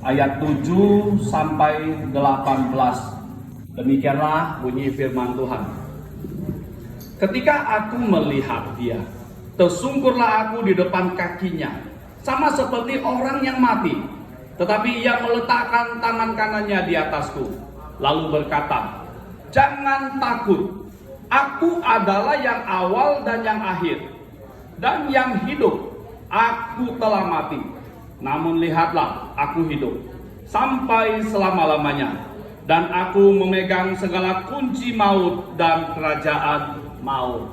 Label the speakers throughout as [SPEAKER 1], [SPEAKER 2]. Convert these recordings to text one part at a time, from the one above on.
[SPEAKER 1] ayat 7 sampai 18. Demikianlah bunyi firman Tuhan. Ketika aku melihat dia, tersungkurlah aku di depan kakinya, sama seperti orang yang mati. Tetapi ia meletakkan tangan kanannya di atasku, lalu berkata, "Jangan takut, aku adalah yang awal dan yang akhir, dan yang hidup. Aku telah mati, namun lihatlah, aku hidup sampai selama-lamanya, dan aku memegang segala kunci maut dan kerajaan maut."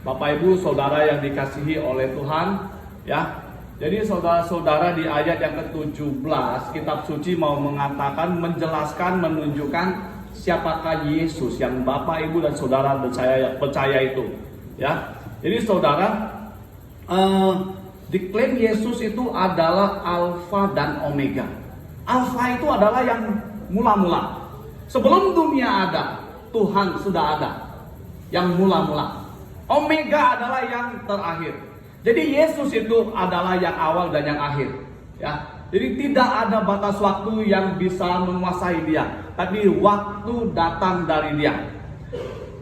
[SPEAKER 1] Bapak Ibu Saudara yang dikasihi oleh Tuhan, ya. Jadi saudara-saudara, di ayat yang ke-17 kitab suci mau mengatakan, menjelaskan, menunjukkan siapakah Yesus yang Bapak Ibu dan Saudara percaya itu, ya. Jadi saudara, diklaim Yesus itu adalah Alfa dan Omega. Alfa itu adalah yang mula-mula. Sebelum dunia ada, Tuhan sudah ada, yang mula-mula. Omega adalah yang terakhir. Jadi Yesus itu adalah yang awal dan yang akhir, ya. Jadi tidak ada batas waktu yang bisa menguasai dia, tapi waktu datang dari dia.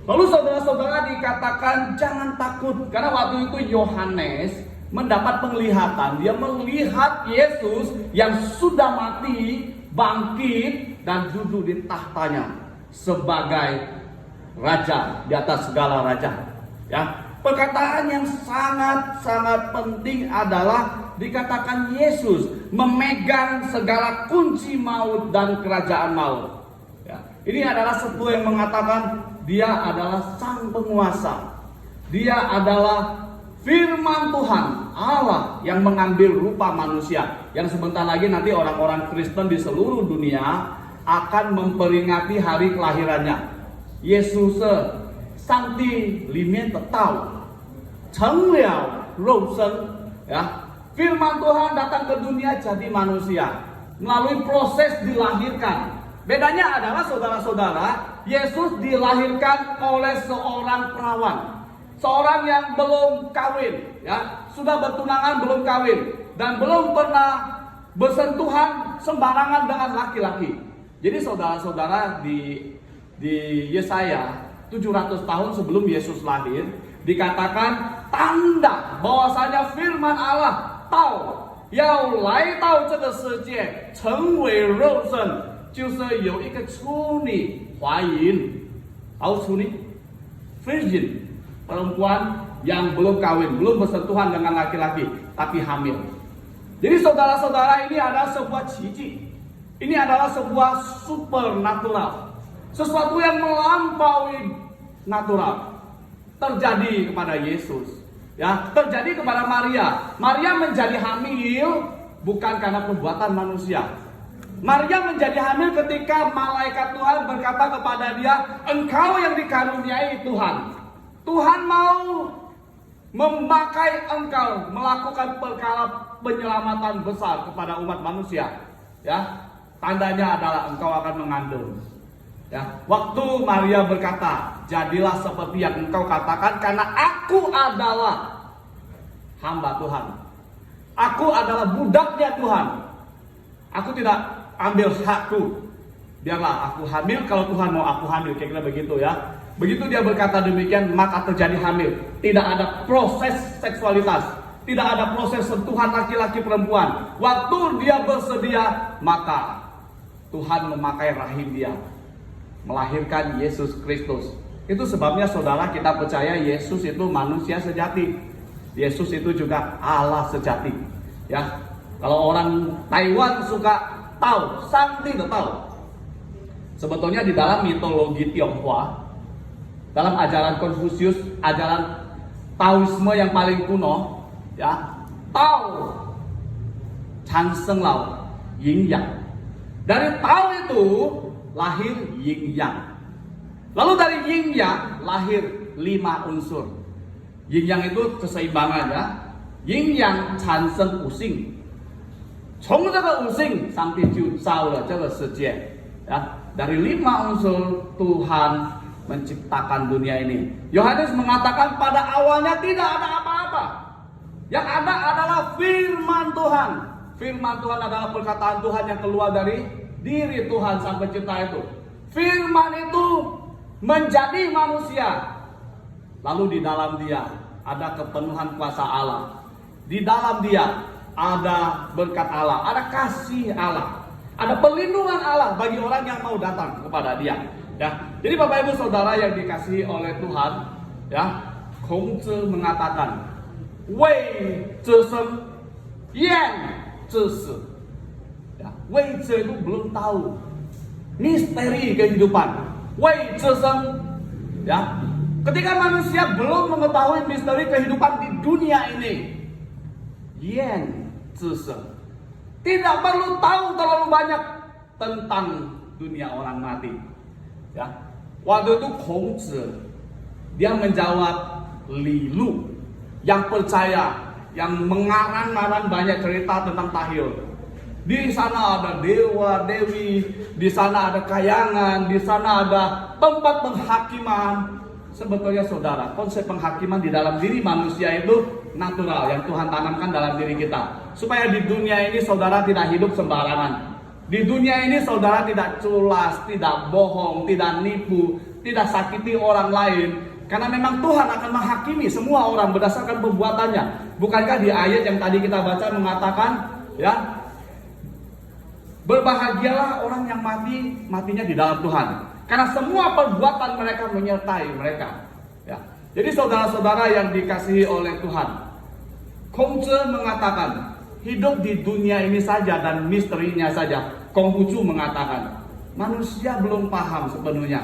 [SPEAKER 1] Lalu saudara-saudara dikatakan jangan takut, karena waktu itu Yohanes mendapat penglihatan. Dia melihat Yesus yang sudah mati, bangkit dan duduk di tahtanya sebagai raja di atas segala raja, ya. Perkataan yang sangat-sangat penting adalah dikatakan Yesus memegang segala kunci maut dan kerajaan maut. Ya. Ini adalah sebuah yang mengatakan dia adalah sang penguasa. Dia adalah firman Tuhan, Allah yang mengambil rupa manusia. Yang sebentar lagi nanti orang-orang Kristen di seluruh dunia akan memperingati hari kelahirannya. Yesus sang di limen tetau成了肉身, ya. Firman Tuhan datang ke dunia jadi manusia melalui proses dilahirkan. Bedanya adalah saudara-saudara, Yesus dilahirkan oleh seorang perawan, seorang yang belum kawin, ya, sudah bertunangan belum kawin dan belum pernah bersentuhan sembarangan dengan laki-laki. Jadi saudara-saudara, di Yesaya 700 tahun sebelum Yesus lahir dikatakan tanda bahwasanya firman Allah tahu要来到这个世界成为肉身，就是有一个处女怀孕。tahu处女 virgin, perempuan yang belum kawin, belum bersentuhan dengan laki-laki tapi hamil. Jadi saudara-saudara, ini adalah sebuah ciji. Ini adalah sebuah supernatural, sesuatu yang melampaui natural terjadi kepada Yesus, ya, terjadi kepada Maria. Maria menjadi hamil bukan karena perbuatan manusia. Maria menjadi hamil ketika malaikat Tuhan berkata kepada dia, "Engkau yang dikaruniai Tuhan. Tuhan mau memakai engkau melakukan perkara penyelamatan besar kepada umat manusia." Ya, tandanya adalah engkau akan mengandung. Ya, waktu Maria berkata, "Jadilah seperti yang engkau katakan, karena aku adalah hamba Tuhan. Aku adalah budaknya Tuhan. Aku tidak ambil hakku. Biarlah aku hamil kalau Tuhan mau aku hamil." Kira-kira begitu, ya. Begitu dia berkata demikian, maka terjadi hamil. Tidak ada proses seksualitas, tidak ada proses sentuhan laki-laki perempuan. Waktu dia bersedia, maka Tuhan memakai rahim dia, melahirkan Yesus Kristus. Itu sebabnya saudara, kita percaya Yesus itu manusia sejati. Yesus itu juga Allah sejati. Ya, kalau orang Taiwan suka tahu, Santi tahu. Sebetulnya di dalam mitologi Tionghoa, dalam ajaran Konfusius, ajaran Taoisme yang paling kuno, ya, Tao Chanseng Lao Yin Yang. Dari Tao itu lahir Yin Yang. Lalu dari Yin Yang lahir 5 unsur. Yin Yang itu keseimbangan, ya. Yin Yang Chanseng Wusing. 从这个五性，上帝就造了这个世界. Ya, dari 5 unsur Tuhan menciptakan dunia ini. Yohanes mengatakan pada awalnya tidak ada apa-apa. Yang ada adalah firman Tuhan. Firman Tuhan adalah perkataan Tuhan yang keluar dari diri Tuhan Sang Pencipta itu. Firman itu menjadi manusia. Lalu di dalam dia ada kepenuhan kuasa Allah. Di dalam dia ada berkat Allah, ada kasih Allah, ada perlindungan Allah bagi orang yang mau datang kepada dia. Ya, jadi Bapak Ibu Saudara yang dikasihi oleh Tuhan, ya,孔子mengatakan, Wei zhe yan zhe. Ya, Wei zhe itu belum tahu misteri kehidupan. Wei zhe ya, ketika manusia belum mengetahui misteri kehidupan di dunia ini, yan zhe, tidak perlu tahu terlalu banyak tentang dunia orang mati. Ya, waktu itu孔子dia menjawab Li Lu yang percaya, yang mengarang-arang banyak cerita tentang takhir. Di sana ada dewa, dewi, di sana ada kayangan, di sana ada tempat penghakiman. Sebetulnya saudara, konsep penghakiman di dalam diri manusia itu natural, yang Tuhan tanamkan dalam diri kita. Supaya di dunia ini saudara tidak hidup sembarangan. Di dunia ini saudara tidak culas, tidak bohong, tidak nipu, tidak sakiti orang lain. Karena memang Tuhan akan menghakimi semua orang berdasarkan perbuatannya. Bukankah di ayat yang tadi kita baca mengatakan, ya, berbahagialah orang yang matinya di dalam Tuhan. Karena semua perbuatan mereka menyertai mereka. Ya. Jadi saudara-saudara yang dikasihi oleh Tuhan,孔子mengatakan, hidup di dunia ini saja dan misterinya saja. Konghucu mengatakan, manusia belum paham sepenuhnya.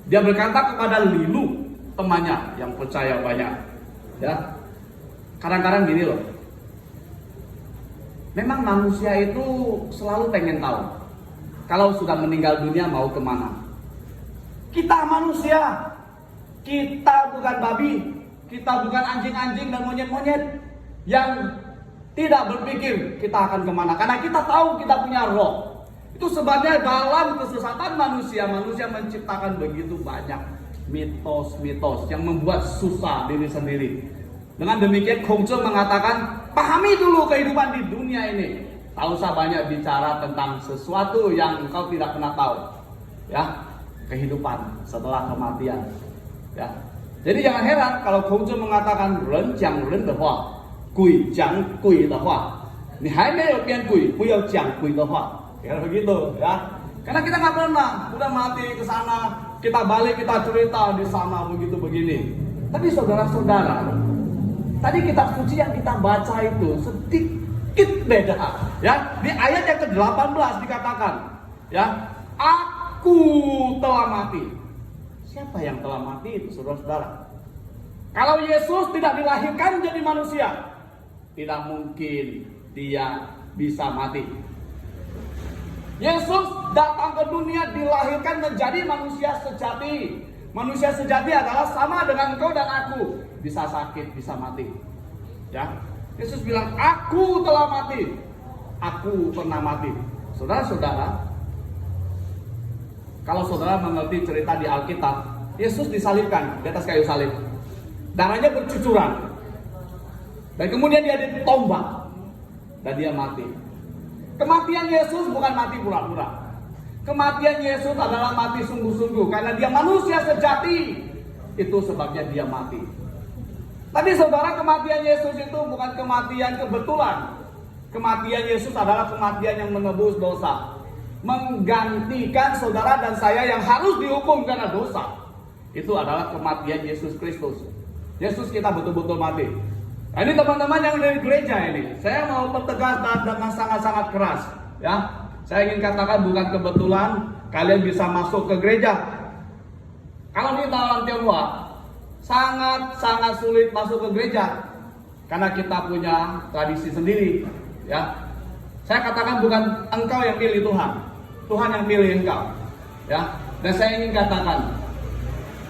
[SPEAKER 1] Dia berkata kepada Li Lu, temannya yang percaya banyak. Ya, kadang-kadang gini loh. Memang manusia itu selalu pengen tahu, kalau sudah meninggal dunia mau kemana. Kita manusia, kita bukan babi, kita bukan anjing-anjing dan monyet-monyet yang tidak berpikir kita akan kemana, karena kita tahu kita punya roh. Itu sebabnya dalam kesesatan manusia menciptakan begitu banyak mitos-mitos yang membuat susah diri sendiri. Dengan demikian孔子mengatakan, pahami dulu kehidupan di dunia ini. Tak usah banyak bicara tentang sesuatu yang engkau tidak pernah tahu. Ya, kehidupan setelah kematian. Ya. Jadi jangan heran kalau孔子mengatakan 人讲人的话，鬼讲鬼的话，你还没有变鬼，不要讲鬼的话。Ya begitu, ya. Karena kita nggak pernah udah mati ke sana, kita balik kita cerita di sana begitu begini. Tapi saudara-saudara, tadi kitab suci yang kita baca itu sedikit beda, ya. Di ayat yang ke-18 dikatakan, ya, aku telah mati. Siapa yang telah mati itu, saudara-saudara? Kalau Yesus tidak dilahirkan menjadi manusia, tidak mungkin dia bisa mati. Yesus datang ke dunia dilahirkan menjadi manusia sejati. Manusia sejati adalah sama dengan engkau dan aku, bisa sakit, bisa mati. Ya, Yesus bilang, aku telah mati, aku pernah mati. Saudara-saudara, kalau saudara mengerti cerita di Alkitab, Yesus disalibkan di atas kayu salib, darahnya bercucuran, dan kemudian dia ditombak dan dia mati. Kematian Yesus bukan mati pura-pura. Kematian Yesus adalah mati sungguh-sungguh karena dia manusia sejati. Itu sebabnya dia mati. Tapi saudara, kematian Yesus itu bukan kematian kebetulan. Kematian Yesus adalah kematian yang menebus dosa, menggantikan saudara dan saya yang harus dihukum karena dosa. Itu adalah kematian Yesus Kristus. Yesus kita betul-betul mati. Nah, ini teman-teman yang dari gereja ini, saya mau pertegas dan dengan sangat-sangat keras, ya. Saya ingin katakan bukan kebetulan kalian bisa masuk ke gereja. Kalau di dalam Tionghoa sangat-sangat sulit masuk ke gereja karena kita punya tradisi sendiri, ya. Saya katakan bukan engkau yang pilih Tuhan, Tuhan yang pilih engkau, ya. Dan saya ingin katakan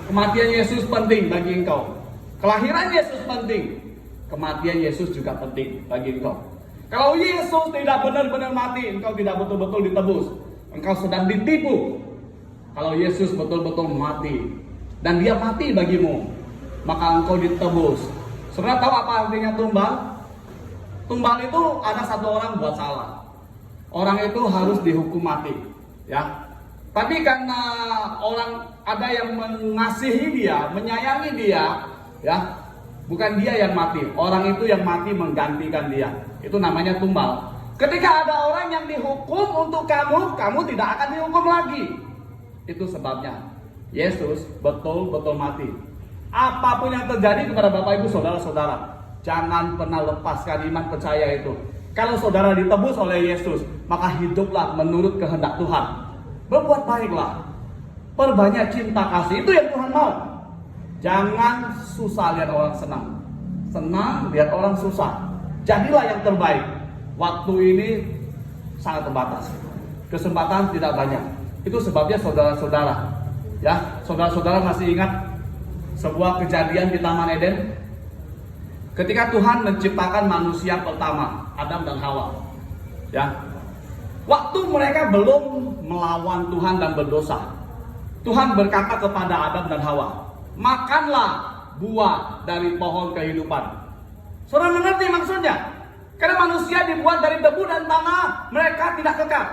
[SPEAKER 1] kematian Yesus penting bagi engkau, kelahiran Yesus penting. Kematian Yesus juga penting bagi engkau. Kalau Yesus tidak benar-benar mati, engkau tidak betul-betul ditebus. Engkau sedang ditipu. Kalau Yesus betul-betul mati dan dia mati bagimu, maka engkau ditebus. Saudara tahu apa artinya tumbal? Tumbal itu ada satu orang buat salah. Orang itu harus dihukum mati, ya. Tapi karena orang ada yang mengasihi dia, menyayangi dia, ya, bukan dia yang mati, orang itu yang mati menggantikan dia. Itu namanya tumbal. Ketika ada orang yang dihukum untuk kamu, kamu tidak akan dihukum lagi. Itu sebabnya Yesus betul-betul mati. Apapun yang terjadi kepada Bapak Ibu Saudara-saudara, jangan pernah lepaskan iman percaya itu. Kalau saudara ditebus oleh Yesus, maka hiduplah menurut kehendak Tuhan. Berbuat baiklah, perbanyak cinta kasih, itu yang Tuhan mau. Jangan susah lihat orang senang, senang lihat orang susah. Jadilah yang terbaik. Waktu ini sangat terbatas, kesempatan tidak banyak. Itu sebabnya saudara-saudara, ya, saudara-saudara masih ingat sebuah kejadian di Taman Eden? Ketika Tuhan menciptakan manusia pertama, Adam dan Hawa, ya, waktu mereka belum melawan Tuhan dan berdosa, Tuhan berkata kepada Adam dan Hawa, makanlah buah dari pohon kehidupan. Saudara mengerti maksudnya? Karena manusia dibuat dari debu dan tanah, mereka tidak kekal,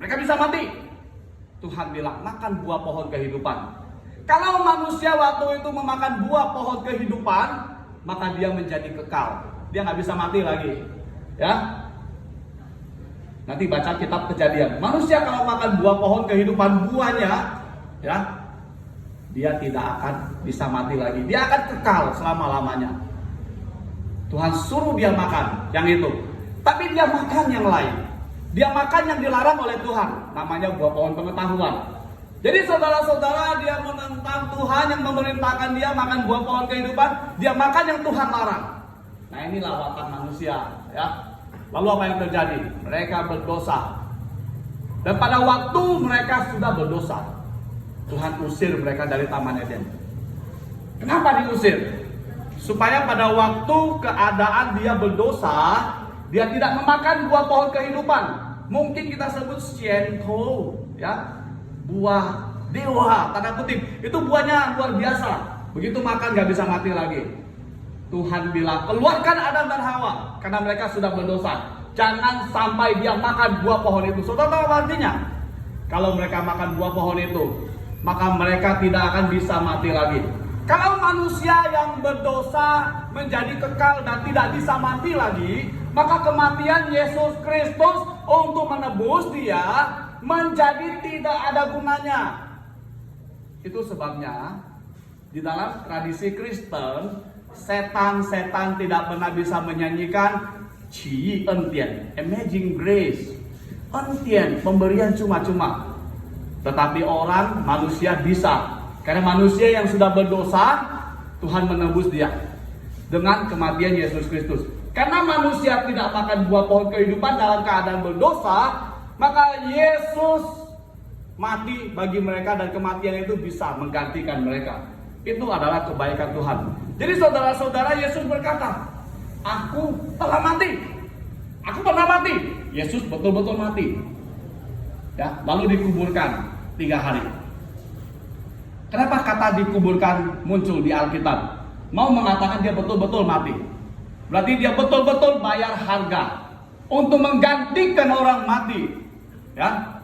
[SPEAKER 1] mereka bisa mati. Tuhan bilang, makan buah pohon kehidupan. Kalau manusia waktu itu memakan buah pohon kehidupan, maka dia menjadi kekal. Dia nggak bisa mati lagi. Ya. Nanti baca kitab Kejadian. Manusia kalau makan buah pohon kehidupan, buahnya, ya, dia tidak akan bisa mati lagi. Dia akan kekal selama-lamanya. Tuhan suruh dia makan yang itu. Tapi dia makan yang lain. Dia makan yang dilarang oleh Tuhan. Namanya buah pohon pengetahuan. Jadi saudara-saudara, dia menentang Tuhan yang memerintahkan dia makan buah pohon kehidupan, dia makan yang Tuhan larang. Nah, inilah watak manusia, ya. Lalu apa yang terjadi? Mereka berdosa. Dan pada waktu mereka sudah berdosa, Tuhan usir mereka dari Taman Eden. Kenapa diusir? Supaya pada waktu keadaan dia berdosa, dia tidak memakan buah pohon kehidupan. Mungkin kita sebut Scienko, ya. Buah dewa, tanda kutip. Itu buahnya luar biasa. Begitu makan gak bisa mati lagi. Tuhan bilang, keluarkan Adam dan Hawa, karena mereka sudah berdosa. Jangan sampai dia makan buah pohon itu. Saudara tahu artinya? Kalau mereka makan buah pohon itu, maka mereka tidak akan bisa mati lagi. Kalau manusia yang berdosa menjadi kekal dan tidak bisa mati lagi, maka kematian Yesus Kristus untuk menebus dia menjadi tidak ada gunanya. Itu sebabnya di dalam tradisi Kristen, setan-setan tidak pernah bisa menyanyikan Qi Entian, Amazing Grace, Entian, pemberian cuma-cuma. Tetapi orang, manusia bisa. Karena manusia yang sudah berdosa, Tuhan menebus dia dengan kematian Yesus Kristus. Karena manusia tidak makan buah pohon kehidupan dalam keadaan berdosa, maka Yesus mati bagi mereka dan kematian itu bisa menggantikan mereka. Itu adalah kebaikan Tuhan. Jadi saudara-saudara, Yesus berkata, aku telah mati. Aku pernah mati. Yesus betul-betul mati. Ya, lalu dikuburkan 3 hari. Kenapa kata dikuburkan muncul di Alkitab? Mau mengatakan dia betul-betul mati. Berarti dia betul-betul bayar harga untuk menggantikan orang mati. Ya,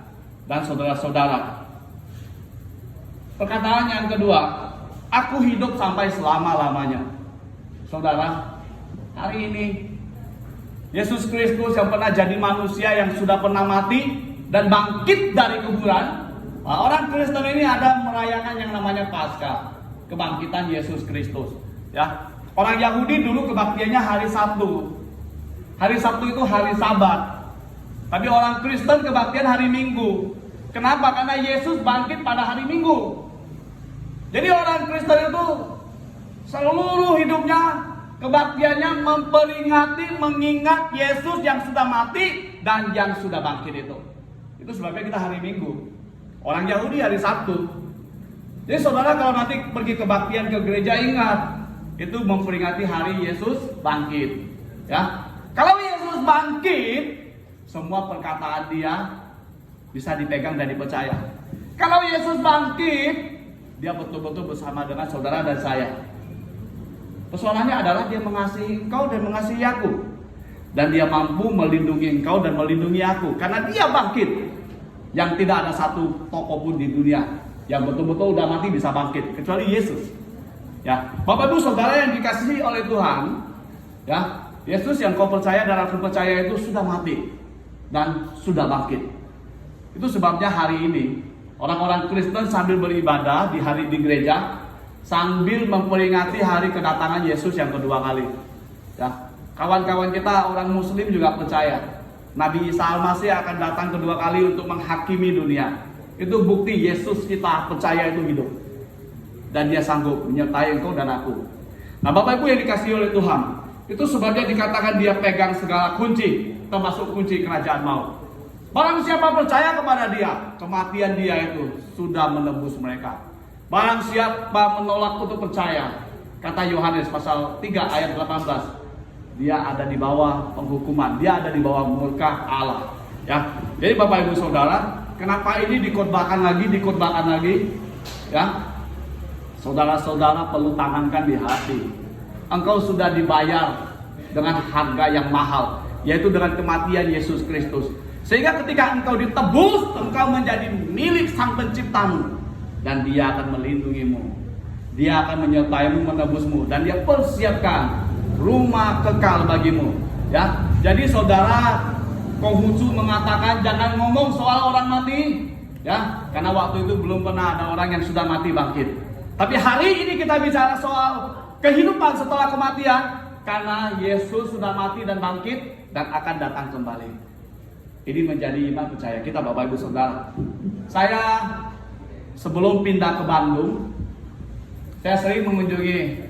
[SPEAKER 1] dan saudara-saudara, perkataan yang kedua, aku hidup sampai selama-lamanya. Saudara, hari ini Yesus Kristus yang pernah jadi manusia yang sudah pernah mati dan bangkit dari kuburan. Orang Kristen ini ada merayakan yang namanya Paskah, kebangkitan Yesus Kristus. Ya, orang Yahudi dulu kebaktiannya hari Sabtu. Hari Sabtu itu hari Sabat. Tapi orang Kristen kebaktian hari Minggu. Kenapa? Karena Yesus bangkit pada hari Minggu. Jadi orang Kristen itu seluruh hidupnya, kebaktiannya memperingati, mengingat Yesus yang sudah mati dan yang sudah bangkit itu. Itu sebabnya kita hari Minggu. Orang Yahudi hari Sabtu. Jadi saudara kalau nanti pergi kebaktian ke gereja, ingat, itu memperingati hari Yesus bangkit. Ya, kalau Yesus bangkit, semua perkataan dia bisa dipegang dan dipercaya. Kalau Yesus bangkit, dia betul-betul bersama dengan saudara dan saya. Persoalannya adalah dia mengasihi engkau dan mengasihi aku. Dan dia mampu melindungi engkau dan melindungi aku. Karena dia bangkit. Yang tidak ada satu tokoh pun di dunia yang betul-betul udah mati bisa bangkit. Kecuali Yesus. Ya, Bapak Ibu Saudara yang dikasihi oleh Tuhan. Ya, Yesus yang kau percaya dan aku percaya itu sudah mati. Dan sudah bangkit. Itu sebabnya hari ini orang-orang Kristen sambil beribadah di hari di gereja, sambil memperingati hari kedatangan Yesus yang kedua kali. Ya, kawan-kawan kita orang Muslim juga percaya Nabi Isa Al-Masih akan datang kedua kali untuk menghakimi dunia. Itu bukti Yesus kita percaya itu hidup. Dan dia sanggup menyertai engkau dan aku. Nah Bapak Ibu yang dikasihi oleh Tuhan, itu sebabnya dikatakan dia pegang segala kunci, termasuk kunci kerajaan maut. Barang siapa percaya kepada dia, kematian dia itu sudah menebus mereka. Barang siapa menolak untuk percaya, kata Yohanes pasal 3 ayat 18, dia ada di bawah penghukuman, dia ada di bawah murka Allah. Ya, jadi Bapak Ibu Saudara, kenapa ini dikotbahkan lagi? Ya, saudara-saudara perlu tanamkan di hati. Engkau sudah dibayar dengan harga yang mahal, yaitu dengan kematian Yesus Kristus. Sehingga ketika engkau ditebus, engkau menjadi milik Sang Penciptamu. Dan dia akan melindungimu. Dia akan menyertaimu, menebusmu. Dan dia persiapkan rumah kekal bagimu. Ya, jadi saudara, Konghucu mengatakan jangan ngomong soal orang mati. Ya, karena waktu itu belum pernah ada orang yang sudah mati bangkit. Tapi hari ini kita bicara soal kehidupan setelah kematian. Karena Yesus sudah mati dan bangkit dan akan datang kembali. Ini menjadi iman percaya kita Bapak Ibu Saudara. Saya sebelum pindah ke Bandung, saya sering mengunjungi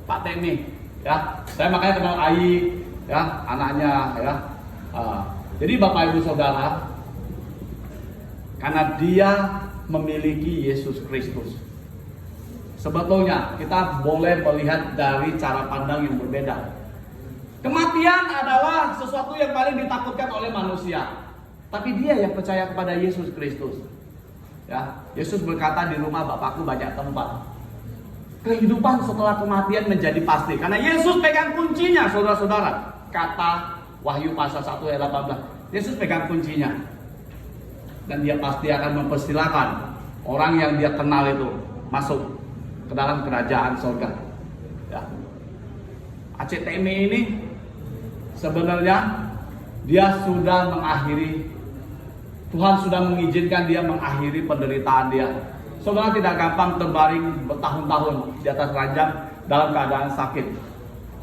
[SPEAKER 1] Pak Temi, ya. Saya makanya kenal Ai, ya, anaknya, ya. Jadi Bapak Ibu Saudara, karena dia memiliki Yesus Kristus, sebetulnya kita boleh melihat dari cara pandang yang berbeda. Kematian adalah sesuatu yang paling ditakutkan oleh manusia. Tapi dia yang percaya kepada Yesus Kristus. Ya, Yesus berkata di rumah Bapakku banyak tempat. Kehidupan setelah kematian menjadi pasti. Karena Yesus pegang kuncinya, saudara-saudara. Kata Wahyu pasal 1 ayat 18. Yesus pegang kuncinya. Dan dia pasti akan mempersilahkan orang yang dia kenal itu masuk ke dalam kerajaan surga. Ya. ACTM ini sebenarnya dia sudah mengakhiri, Tuhan sudah mengizinkan dia mengakhiri penderitaan dia. Saudara tidak gampang terbaring bertahun-tahun di atas ranjang dalam keadaan sakit.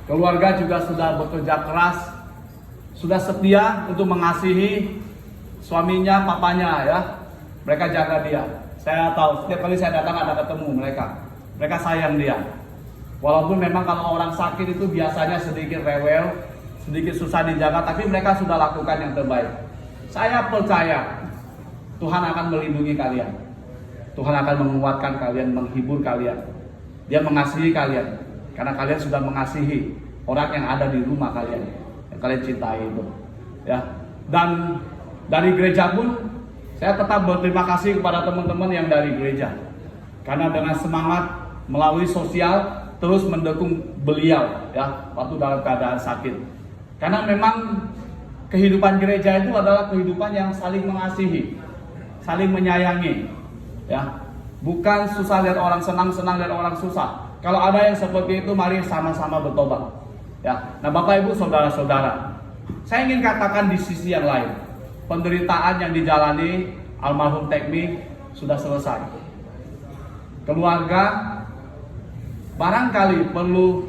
[SPEAKER 1] Keluarga juga sudah bekerja keras, sudah setia untuk mengasihi suaminya, papanya, ya. Mereka jaga dia. Saya tahu setiap kali saya datang ada ketemu mereka. Mereka sayang dia. Walaupun memang kalau orang sakit itu biasanya sedikit rewel, sedikit susah dijaga, tapi mereka sudah lakukan yang terbaik. Saya percaya Tuhan akan melindungi kalian. Tuhan akan menguatkan kalian, menghibur kalian. Dia mengasihi kalian karena kalian sudah mengasihi orang yang ada di rumah kalian, yang kalian cintai itu. Ya. Dan dari gereja pun saya tetap berterima kasih kepada teman-teman yang dari gereja. Karena dengan semangat melalui sosial terus mendukung beliau, ya, waktu dalam keadaan sakit. Karena memang kehidupan gereja itu adalah kehidupan yang saling mengasihi, saling menyayangi, ya. Bukan susah lihat orang senang, senang lihat orang susah. Kalau ada yang seperti itu, mari sama-sama bertobat, ya. Nah, Bapak Ibu Saudara-saudara, saya ingin katakan di sisi yang lain, penderitaan yang dijalani almarhum Tekmi sudah selesai. Keluarga barangkali perlu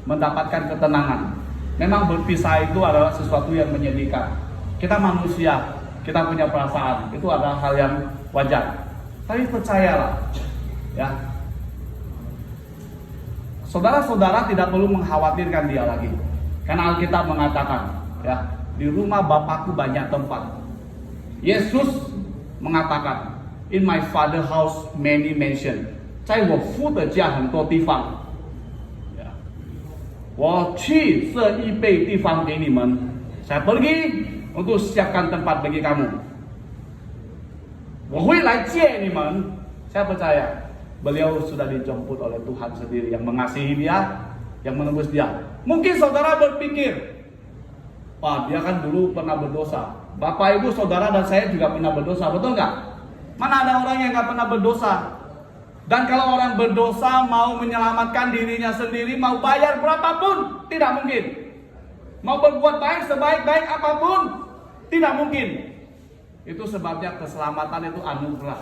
[SPEAKER 1] mendapatkan ketenangan. Memang berpisah itu adalah sesuatu yang menyedihkan. Kita manusia, kita punya perasaan, itu adalah hal yang wajar. Tapi percayalah, ya, saudara-saudara tidak perlu mengkhawatirkan dia lagi. Karena Alkitab mengatakan, ya, di rumah Bapakku banyak tempat. Yesus mengatakan, in my father house many mansion. 在我父的家很多地方。我去设预备地方给你们。Saya pergi untuk siapkan tempat bagi kamu. 我会来接你们。Saya percaya beliau sudah dijemput oleh Tuhan sendiri yang mengasihi dia, yang menebus dia. Mungkin saudara berpikir, Pak, dia kan dulu pernah berdosa. Bapak, Ibu, Saudara, dan saya juga pernah berdosa, betul nggak? Mana ada orang yang nggak pernah berdosa? Dan kalau orang berdosa mau menyelamatkan dirinya sendiri, mau bayar berapapun, tidak mungkin. Mau berbuat baik sebaik-baik apapun, tidak mungkin. Itu sebabnya keselamatan itu anugerah,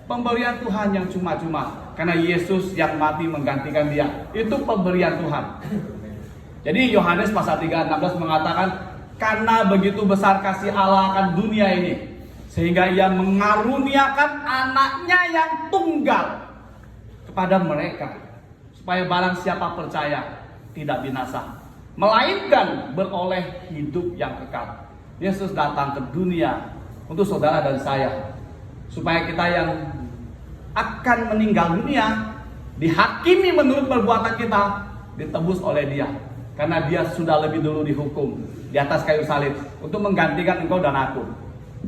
[SPEAKER 1] pemberian Tuhan yang cuma-cuma. Karena Yesus yang mati menggantikan dia, itu pemberian Tuhan. Jadi Yohanes pasal 3:16 mengatakan, karena begitu besar kasih Allah akan dunia ini, sehingga ia mengaruniakan anaknya yang tunggal kepada mereka, supaya barang siapa percaya tidak binasa, melainkan beroleh hidup yang kekal. Yesus datang ke dunia untuk saudara dan saya, supaya kita yang akan meninggal dunia dihakimi menurut perbuatan kita, ditebus oleh dia. Karena dia sudah lebih dulu dihukum di atas kayu salib untuk menggantikan engkau dan aku.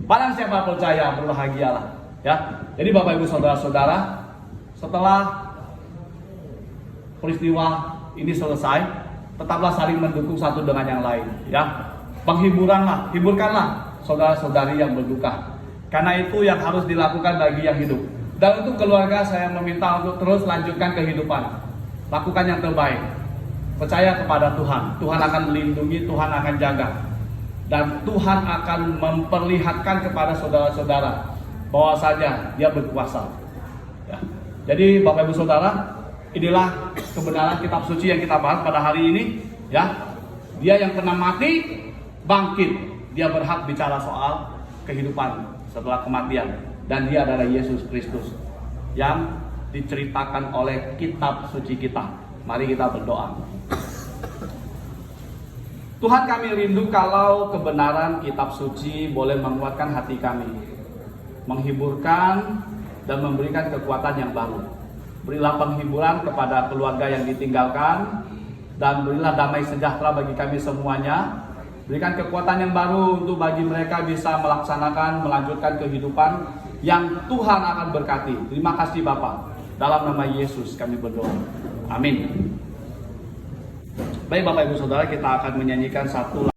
[SPEAKER 1] Barang siapa percaya, berbahagialah. Ya, jadi Bapak Ibu Saudara-saudara, setelah peristiwa ini selesai, tetaplah saling mendukung satu dengan yang lain. Ya, hiburkanlah saudara-saudari yang berduka. Karena itu yang harus dilakukan bagi yang hidup. Dan untuk keluarga saya meminta untuk terus lanjutkan kehidupan. Lakukan yang terbaik. Percaya kepada Tuhan. Tuhan akan melindungi, Tuhan akan jaga. Dan Tuhan akan memperlihatkan kepada saudara-saudara bahwasanya dia berkuasa. Ya. Jadi Bapak Ibu Saudara, inilah kebenaran kitab suci yang kita bahas pada hari ini. Ya, dia yang pernah mati, bangkit. Dia berhak bicara soal kehidupan setelah kematian. Dan dia adalah Yesus Kristus yang diceritakan oleh kitab suci kita. Mari kita berdoa. Tuhan, kami rindu kalau kebenaran kitab suci boleh menguatkan hati kami, menghiburkan dan memberikan kekuatan yang baru. Berilah penghiburan kepada keluarga yang ditinggalkan, dan berilah damai sejahtera bagi kami semuanya. Berikan kekuatan yang baru untuk bagi mereka bisa melaksanakan, melanjutkan kehidupan yang Tuhan akan berkati. Terima kasih Bapa. Dalam nama Yesus kami berdoa. Amin. Baik Bapak Ibu Saudara, kita akan menyanyikan satu